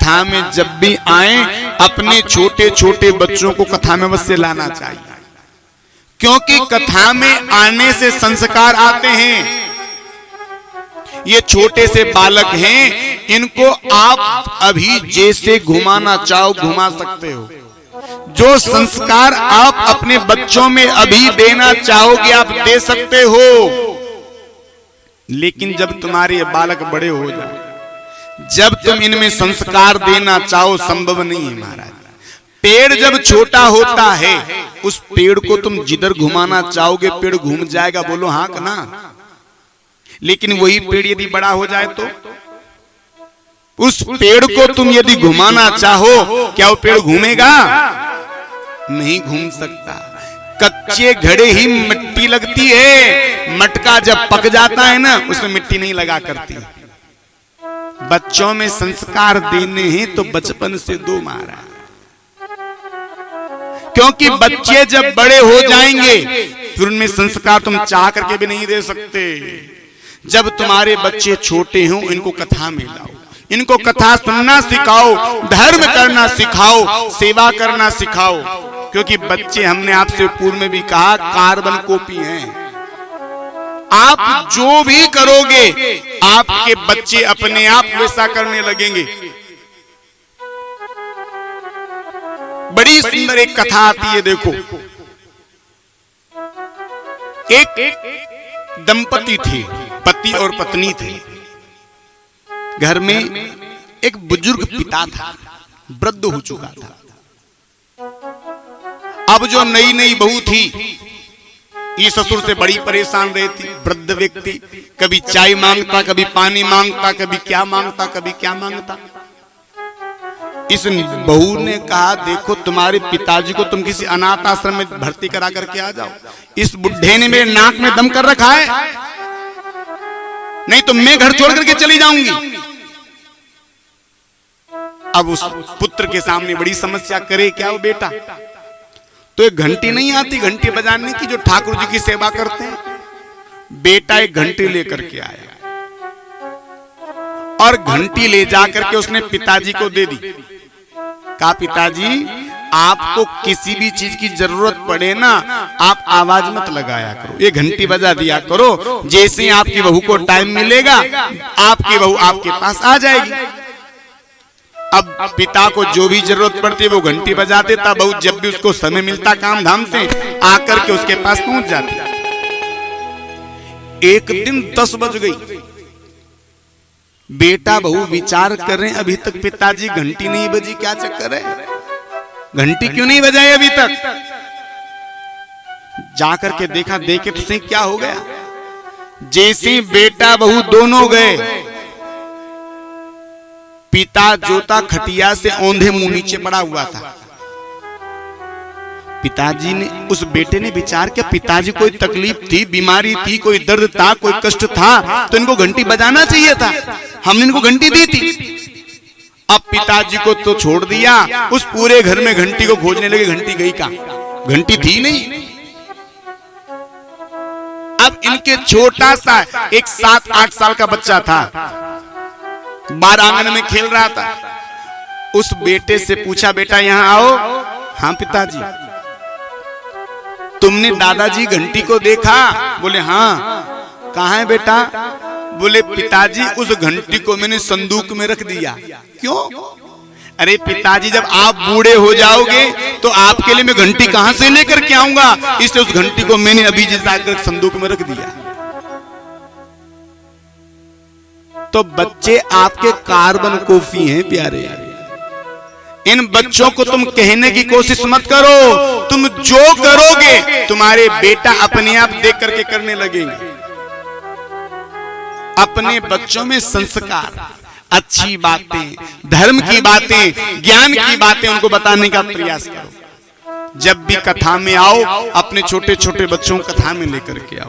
कथा में जब भी आए अपने छोटे छोटे बच्चों को कथा में अवश्य लाना चाहिए, क्योंकि कथा में आने से संस्कार आते हैं। ये छोटे से बालक हैं, इनको आप अभी जैसे घुमाना चाहो घुमा सकते हो। जो संस्कार आप अपने बच्चों में अभी देना चाहोगे आप दे सकते हो, लेकिन जब तुम्हारे ये बालक बड़े हो जाए, जब तुम इनमें संस्कार देना चाहो संभव नहीं है महाराज। पेड़ जब छोटा होता है उस पेड़ को तुम जिधर घुमाना चाहोगे पेड़ घूम जाएगा, बोलो हाँ का ना। लेकिन वही पेड़ यदि बड़ा हो जाए तो उस पेड़ को तुम यदि घुमाना चाहो क्या वो पेड़ घूमेगा? नहीं घूम सकता। कच्चे घड़े ही मिट्टी लगती है, मटका जब पक जाता है ना उसमें मिट्टी नहीं लगा करती। बच्चों में संस्कार देने हैं तो बचपन से दो महाराज, क्योंकि बच्चे जब बड़े हो जाएंगे फिर उनमें संस्कार तुम चाह करके भी नहीं दे सकते। जब तुम्हारे बच्चे छोटे हों इनको कथा में लाओ, इनको कथा सुनना सिखाओ, धर्म करना सिखाओ, सेवा करना सिखाओ, क्योंकि बच्चे हमने आपसे पूर्व में भी कहा कार्बन कॉपी हैं। आप जो भी करोगे आपके बच्चे अपने आप वैसा करने लगेंगे। बड़ी सुंदर एक कथा आती है, देखो एक दंपति थे, पति और पत्नी थे। घर में एक बुजुर्ग पिता था, वृद्ध हो चुका था। अब जो नई नई बहू थी ये ससुर से बड़ी परेशान रहती। वृद्ध व्यक्ति कभी चाय मांगता, कभी पानी मांगता, कभी क्या मांगता, कभी क्या मांगता। इस बहू ने कहा देखो तुम्हारे पिताजी को तुम किसी अनाथ आश्रम में भर्ती करा करके आ जाओ, इस बुढ़े ने मेरे नाक में दम कर रखा है, नहीं तो मैं घर छोड़ करके चली जाऊंगी। अब उस पुत्र के सामने बड़ी समस्या, करे क्या वो बेटा? तो एक घंटी नहीं आती घंटी बजाने की जो ठाकुर जी की सेवा करते हैं। बेटा एक घंटी लेकर के आया और घंटी ले जाकर के उसने पिताजी को दे दी। कहा पिताजी आपको किसी भी चीज की जरूरत पड़े ना आप आवाज मत लगाया करो, ये घंटी बजा दिया करो, जैसे ही आपकी बहू को टाइम मिलेगा आपकी बहू आपके पास आ जाएगी। अब पिता को जो भी जरूरत पड़ती है वो घंटी बजा देता, बहू जब भी उसको समय मिलता काम धाम से आकर के उसके पास पहुंच जाती। एक दिन 10 बज गई, बेटा बहू विचार कर रहे हैं अभी तक पिताजी घंटी नहीं बजी, क्या चक्कर है, घंटी क्यों नहीं बजाई अभी तक? जाकर के देखा, देखे तो क्या हो गया। जैसे बेटा बहू दोनों गए, पिता जोता खटिया से औंधे मुंह नीचे पड़ा हुआ था। पिताजी ने, उस बेटे ने विचार किया पिताजी कोई तकलीफ थी, बीमारी थी, कोई दर्द था, कोई कष्ट था तो इनको घंटी बजाना चाहिए था, हमने इनको घंटी दी थी। अब पिताजी को तो छोड़ दिया, उस पूरे घर में घंटी को खोजने लगे, घंटी गई कहां? घंटी थी नहीं। अब इनके छोटा सा एक 7-8 साल का बच्चा था, बाहर आंगन में खेल रहा था। उस बेटे से पूछा बेटा यहां आओ। हाँ पिताजी। तुमने दादाजी घंटी को देखा? बोले हाँ। कहाँ है बेटा? बोले पिताजी उस घंटी को मैंने संदूक में रख दिया। क्यों? अरे पिताजी जब आप बूढ़े हो जाओगे तो आपके लिए मैं घंटी कहां से लेकर के आऊंगा, इसलिए उस घंटी को मैंने अभी जाकर संदूक में रख दिया। तो बच्चे आपके कार्बन कॉपी हैं प्यारे। इन बच्चों को तुम कहने की कोशिश मत करो, तुम जो करोगे तुम्हारे बेटा अपने आप देख करके करने लगेंगे। अपने बच्चों में संस्कार, अच्छी बातें, धर्म की बातें, ज्ञान की बातें उनको बताने का प्रयास करो। जब भी कथा में आओ अपने छोटे छोटे बच्चों को कथा में लेकर के आओ।